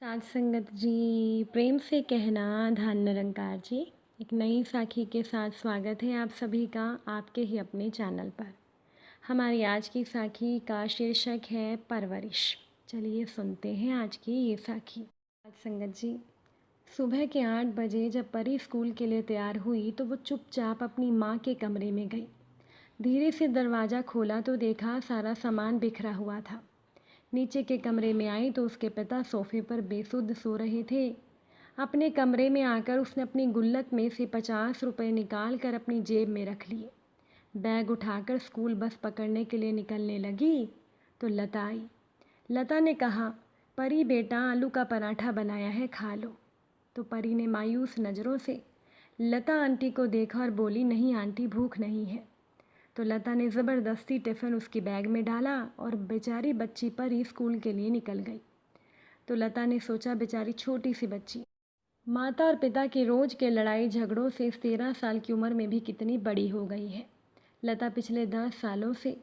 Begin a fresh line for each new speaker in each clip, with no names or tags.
साध संगत जी, प्रेम से कहना धन निरंकार जी। एक नई साखी के साथ स्वागत है आप सभी का आपके ही अपने चैनल पर। हमारी आज की साखी का शीर्षक है परवरिश। चलिए सुनते हैं आज की ये साखी। साध संगत जी, सुबह के 8 बजे जब परी स्कूल के लिए तैयार हुई तो वो चुपचाप अपनी माँ के कमरे में गई। धीरे से दरवाज़ा खोला तो देखा सारा सामान बिखरा हुआ था। नीचे के कमरे में आई तो उसके पिता सोफे पर बेसुध सो रहे थे। अपने कमरे में आकर उसने अपनी गुल्लक में से 50 रुपये निकाल कर अपनी जेब में रख लिए। बैग उठाकर स्कूल बस पकड़ने के लिए निकलने लगी तो लता आई। लता ने कहा, परी बेटा आलू का पराठा बनाया है, खा लो। तो परी ने मायूस नज़रों से लता आंटी को देखा और बोली, नहीं आंटी, भूख नहीं है। तो लता ने ज़बरदस्ती टिफ़िन उसकी बैग में डाला और बेचारी बच्ची परी स्कूल के लिए निकल गई। तो लता ने सोचा, बेचारी छोटी सी बच्ची माता और पिता के रोज़ के लड़ाई झगड़ों से इस 13 साल की उम्र में भी कितनी बड़ी हो गई है। लता पिछले 10 सालों से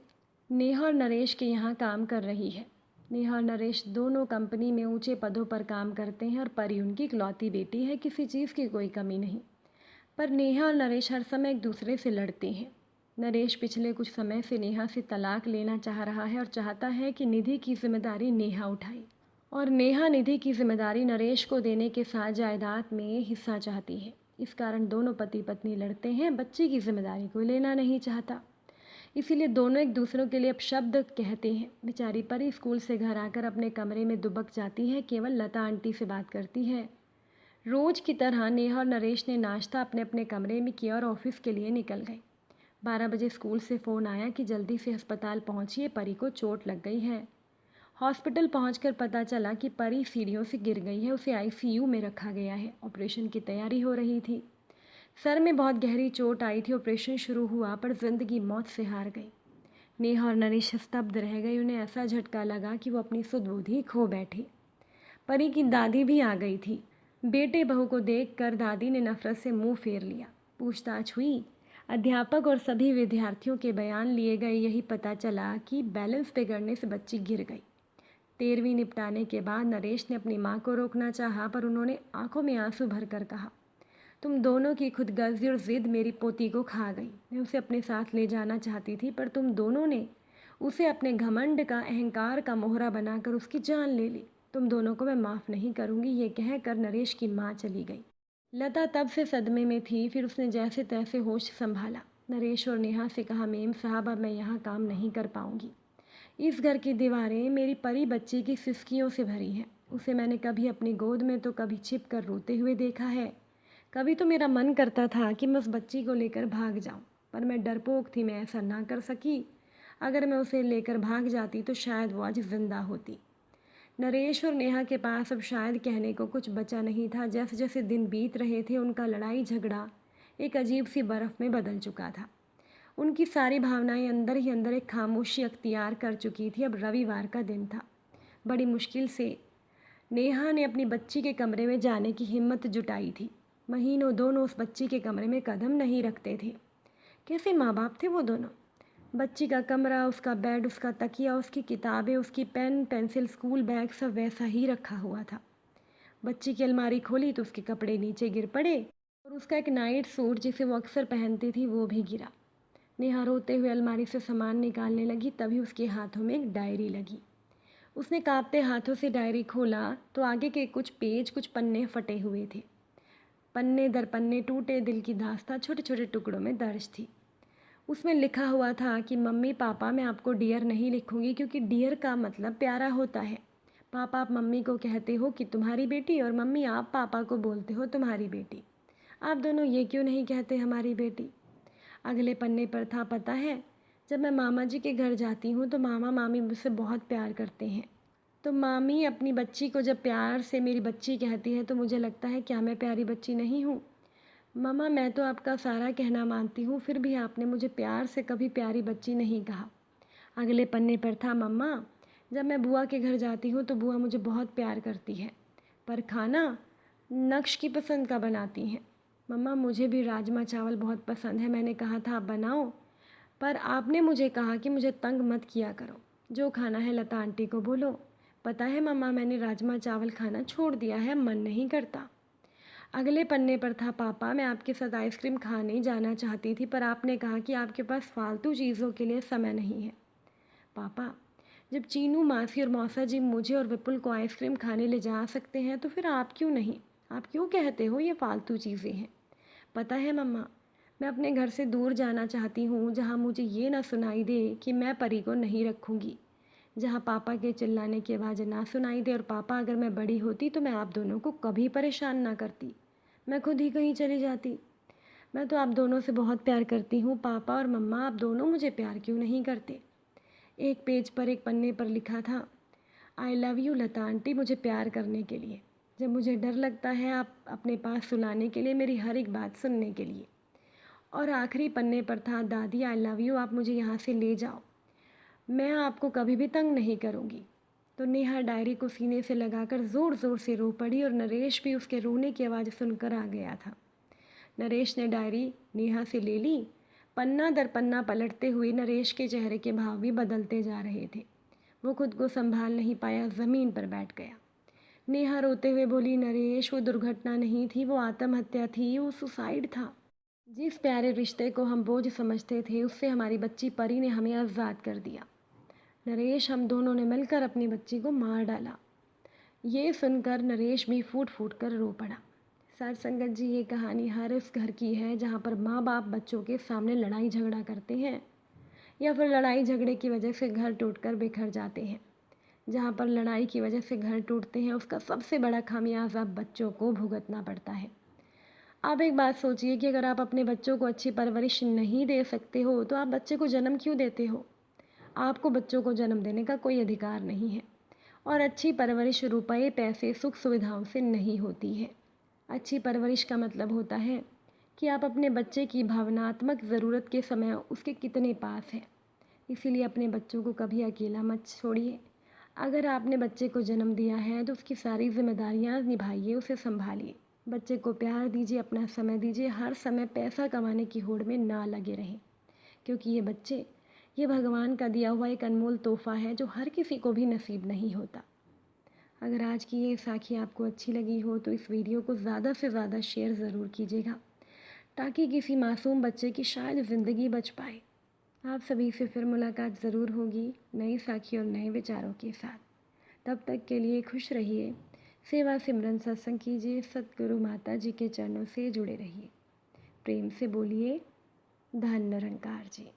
नेहा और नरेश के यहाँ काम कर रही है। नेहा और नरेश दोनों कंपनी में ऊंचे पदों पर काम करते हैं और परी उनकी इकलौती बेटी है, किसी चीज़ की कोई कमी नहीं। पर नेहा और नरेश हर समय एक दूसरे से लड़ते हैं। नरेश पिछले कुछ समय से नेहा से तलाक लेना चाह रहा है और चाहता है कि निधि की जिम्मेदारी नेहा उठाए, और नेहा निधि की जिम्मेदारी नरेश को देने के साथ जायदाद में हिस्सा चाहती है। इस कारण दोनों पति पत्नी लड़ते हैं। बच्ची की जिम्मेदारी कोई लेना नहीं चाहता, इसीलिए दोनों एक दूसरों के लिए अपशब्द कहते हैं। बेचारी परी स्कूल से घर आकर अपने कमरे में दुबक जाती है, केवल लता आंटी से बात करती है। रोज़ की तरह नेहा और नरेश ने नाश्ता अपने अपने कमरे में किया और ऑफिस के लिए निकल गए। 12 बजे स्कूल से फ़ोन आया कि जल्दी से अस्पताल पहुंचिए, परी को चोट लग गई है। हॉस्पिटल पहुंचकर पता चला कि परी सीढ़ियों से गिर गई है, उसे आईसीयू में रखा गया है। ऑपरेशन की तैयारी हो रही थी। सर में बहुत गहरी चोट आई थी। ऑपरेशन शुरू हुआ पर जिंदगी मौत से हार गई। नेहा और नरेश स्तब्ध रह गई। उन्हें ऐसा झटका लगा कि वो अपनी सुध-बुध ही खो बैठे। परी की दादी भी आ गई थी। बेटे बहू को देखकर दादी ने नफरत से मुंह फेर लिया। पूछताछ हुई। अध्यापक और सभी विद्यार्थियों के बयान लिए गए। यही पता चला कि बैलेंस बिगड़ने से बच्ची गिर गई। 13वीं निपटाने के बाद नरेश ने अपनी माँ को रोकना चाहा, पर उन्होंने आंखों में आंसू भरकर कहा, तुम दोनों की खुदगर्जी और जिद मेरी पोती को खा गई। मैं उसे अपने साथ ले जाना चाहती थी, पर तुम दोनों ने उसे अपने घमंड का, अहंकार का मोहरा बनाकर उसकी जान ले ली। तुम दोनों को मैं माफ़ नहीं करूँगी। ये कहकर नरेश की माँ चली गई। लता तब से सदमे में थी। फिर उसने जैसे तैसे होश संभाला। नरेश और नेहा से कहा, मेम साहब, अब मैं यहाँ काम नहीं कर पाऊँगी। इस घर की दीवारें मेरी परी बच्ची की सिसकियों से भरी हैं। उसे मैंने कभी अपनी गोद में तो कभी छिप कर रोते हुए देखा है। कभी तो मेरा मन करता था कि मैं उस बच्ची को लेकर भाग जाऊं, पर मैं डरपोक थी, मैं ऐसा ना कर सकी। अगर मैं उसे लेकर भाग जाती तो शायद वो आज जिंदा होती। नरेश और नेहा के पास अब शायद कहने को कुछ बचा नहीं था। जैसे जैसे दिन बीत रहे थे, उनका लड़ाई झगड़ा एक अजीब सी बर्फ़ में बदल चुका था। उनकी सारी भावनाएं अंदर ही अंदर एक खामोशी अख्तियार कर चुकी थी। अब रविवार का दिन था। बड़ी मुश्किल से नेहा ने अपनी बच्ची के कमरे में जाने की हिम्मत जुटाई थी। महीनों दोनों उस बच्ची के कमरे में कदम नहीं रखते थे। कैसे माँ बाप थे वो दोनों। बच्ची का कमरा, उसका बेड, उसका तकिया, उसकी किताबें, उसकी पेन पेंसिल, स्कूल बैग, सब वैसा ही रखा हुआ था। बच्ची की अलमारी खोली तो उसके कपड़े नीचे गिर पड़े और उसका एक नाइट सूट जिसे वो अक्सर पहनती थी वो भी गिरा। नेहा रोते हुए अलमारी से सामान निकालने लगी, तभी उसके हाथों में एक डायरी लगी। उसने कांपते हाथों से डायरी खोला तो आगे के कुछ पेज, कुछ पन्ने फटे हुए थे। पन्ने दर पन्ने टूटे दिल की दास्तां छोटे छोटे टुकड़ों में दर्ज थी। उसमें लिखा हुआ था कि मम्मी पापा, मैं आपको डियर नहीं लिखूंगी क्योंकि डियर का मतलब प्यारा होता है। पापा, आप मम्मी को कहते हो कि तुम्हारी बेटी, और मम्मी आप पापा को बोलते हो तुम्हारी बेटी। आप दोनों ये क्यों नहीं कहते हमारी बेटी। अगले पन्ने पर था, पता है, जब मैं मामा जी के घर जाती हूँ तो मामा मामी मुझसे बहुत प्यार करते हैं। तो मामी अपनी बच्ची को जब प्यार से मेरी बच्ची कहती है तो मुझे लगता है क्या मैं प्यारी बच्ची नहीं हूँ। मामा, मैं तो आपका सारा कहना मानती हूँ, फिर भी आपने मुझे प्यार से कभी प्यारी बच्ची नहीं कहा। अगले पन्ने पर था, मम्मा, जब मैं बुआ के घर जाती हूँ तो बुआ मुझे बहुत प्यार करती है, पर खाना नक्श की पसंद का बनाती हैं। मम्मा, मुझे भी राजमा चावल बहुत पसंद है। मैंने कहा था आप बनाओ, पर आपने मुझे कहा कि मुझे तंग मत किया करो। जो खाना है लता आंटी को बोलो। पता है मम्मा, मैंने राजमा चावल खाना छोड़ दिया है, मन नहीं करता। अगले पन्ने पर था, पापा मैं आपके साथ आइसक्रीम खाने जाना चाहती थी, पर आपने कहा कि आपके पास फालतू चीज़ों के लिए समय नहीं है। पापा, जब चीनू मासी और मौसा जी मुझे और विपुल को आइसक्रीम खाने ले जा सकते हैं तो फिर आप क्यों नहीं? आप क्यों कहते हो ये फालतू चीज़ें हैं? पता है मम्मा, मैं अपने घर से दूर जाना चाहती हूँ, जहाँ मुझे ये ना सुनाई दे कि मैं परी को नहीं रखूँगी, जहाँ पापा के चिल्लाने की आवाज़ ना सुनाई दे, और पापा अगर मैं बड़ी होती तो मैं आप दोनों को कभी परेशान ना करती, मैं खुद ही कहीं चली जाती। मैं तो आप दोनों से बहुत प्यार करती हूँ पापा और मम्मा, आप दोनों मुझे प्यार क्यों नहीं करते? एक पेज पर, एक पन्ने पर लिखा था, I love you Lata aunty, मुझे प्यार करने के लिए, जब मुझे डर लगता है आप अपने पास सुलाने के लिए, मेरी हर एक बात सुनने के लिए। और आखिरी पन्ने पर था, दादी आई लव यू, आप मुझे यहाँ से ले जाओ, मैं आपको कभी भी तंग नहीं करूँगी। तो नेहा डायरी को सीने से लगाकर ज़ोर ज़ोर से रो पड़ी, और नरेश भी उसके रोने की आवाज़ सुनकर आ गया था। नरेश ने डायरी नेहा से ले ली। पन्ना दर पन्ना पलटते हुए नरेश के चेहरे के भाव भी बदलते जा रहे थे। वो खुद को संभाल नहीं पाया, ज़मीन पर बैठ गया। नेहा रोते हुए बोली, नरेश वो दुर्घटना नहीं थी, वो आत्महत्या थी, वो सुसाइड था। जिस प्यारे रिश्ते को हम बोझ समझते थे, उससे हमारी बच्ची परी ने हमें आज़ाद कर दिया। नरेश, हम दोनों ने मिलकर अपनी बच्ची को मार डाला। ये सुनकर नरेश भी फूट फूट कर रो पड़ा। साथ संगत जी, ये कहानी हर उस घर की है जहाँ पर माँ बाप बच्चों के सामने लड़ाई झगड़ा करते हैं, या फिर लड़ाई झगड़े की वजह से घर टूटकर बिखर जाते हैं। जहाँ पर लड़ाई की वजह से घर टूटते हैं, उसका सबसे बड़ा खामियाजा बच्चों को भुगतना पड़ता है। आप एक बात सोचिए कि अगर आप अपने बच्चों को अच्छी परवरिश नहीं दे सकते हो तो आप बच्चे को जन्म क्यों देते हो? आपको बच्चों को जन्म देने का कोई अधिकार नहीं है। और अच्छी परवरिश रुपए, पैसे, सुख सुविधाओं से नहीं होती है। अच्छी परवरिश का मतलब होता है कि आप अपने बच्चे की भावनात्मक ज़रूरत के समय उसके कितने पास हैं। इसीलिए अपने बच्चों को कभी अकेला मत छोड़िए। अगर आपने बच्चे को जन्म दिया है तो उसकी सारी जिम्मेदारियां निभाइए, उसे संभालिए। बच्चे को प्यार दीजिए, अपना समय दीजिए। हर समय पैसा कमाने की होड़ में ना लगे रहें, क्योंकि ये भगवान का दिया हुआ एक अनमोल तोहफ़ा है जो हर किसी को भी नसीब नहीं होता। अगर आज की ये साखी आपको अच्छी लगी हो तो इस वीडियो को ज़्यादा से ज़्यादा शेयर ज़रूर कीजिएगा, ताकि किसी मासूम बच्चे की शायद ज़िंदगी बच पाए। आप सभी से फिर मुलाकात ज़रूर होगी, नई साखी और नए विचारों के साथ। तब तक के लिए खुश रहिए, सेवा सिमरन सत्संग कीजिए, सतगुरु माता जी के चरणों से जुड़े रहिए। प्रेम से बोलिए, धन निरंकार जी।